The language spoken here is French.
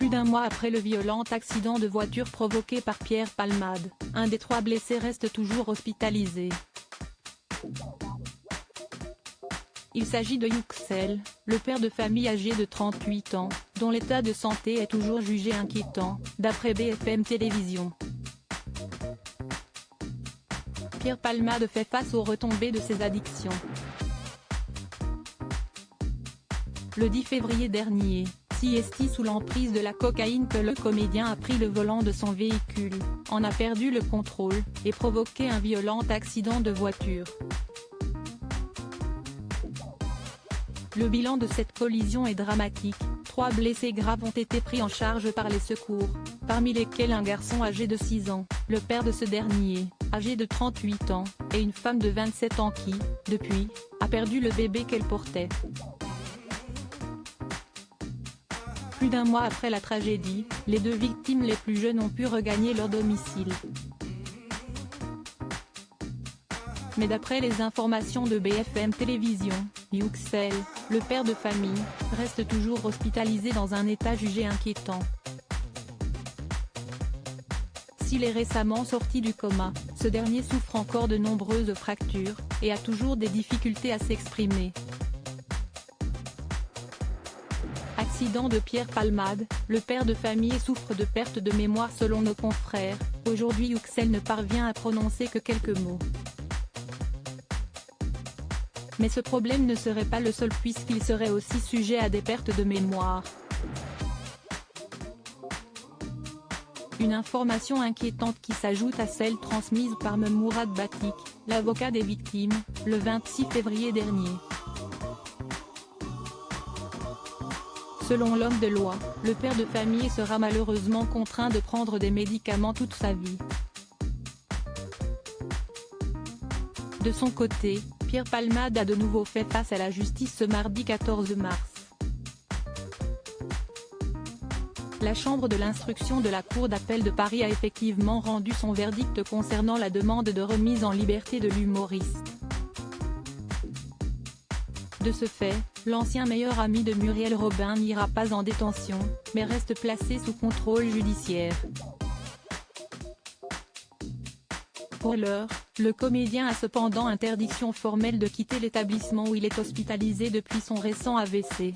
Plus d'un mois après le violent accident de voiture provoqué par Pierre Palmade, un des 3 blessés reste toujours hospitalisé. Il s'agit de Yüksel, le père de famille âgé de 38 ans, dont l'état de santé est toujours jugé inquiétant, d'après BFM Télévision. Pierre Palmade fait face aux retombées de ses addictions. Le 10 février dernier, c'est sous l'emprise de la cocaïne que le comédien a pris le volant de son véhicule, en a perdu le contrôle, et provoqué un violent accident de voiture. Le bilan de cette collision est dramatique, 3 blessés graves ont été pris en charge par les secours, parmi lesquels un garçon âgé de 6 ans, le père de ce dernier, âgé de 38 ans, et une femme de 27 ans qui, depuis, a perdu le bébé qu'elle portait. Plus d'un mois après la tragédie, les 2 victimes les plus jeunes ont pu regagner leur domicile. Mais d'après les informations de BFM Télévision, Yüksel, le père de famille, reste toujours hospitalisé dans un état jugé inquiétant. S'il est récemment sorti du coma, ce dernier souffre encore de nombreuses fractures, et a toujours des difficultés à s'exprimer. Accident de Pierre Palmade, le père de famille souffre de perte de mémoire selon nos confrères. Aujourd'hui Yüksel ne parvient à prononcer que quelques mots. Mais ce problème ne serait pas le seul puisqu'il serait aussi sujet à des pertes de mémoire. Une information inquiétante qui s'ajoute à celle transmise par Mourad Batik, l'avocat des victimes, le 26 février dernier. Selon l'homme de loi, le père de famille sera malheureusement contraint de prendre des médicaments toute sa vie. De son côté, Pierre Palmade a de nouveau fait face à la justice ce mardi 14 mars. La chambre de l'instruction de la Cour d'appel de Paris a effectivement rendu son verdict concernant la demande de remise en liberté de l'humoriste. De ce fait, l'ancien meilleur ami de Muriel Robin n'ira pas en détention, mais reste placé sous contrôle judiciaire. Pour l'heure, le comédien a cependant interdiction formelle de quitter l'établissement où il est hospitalisé depuis son récent AVC.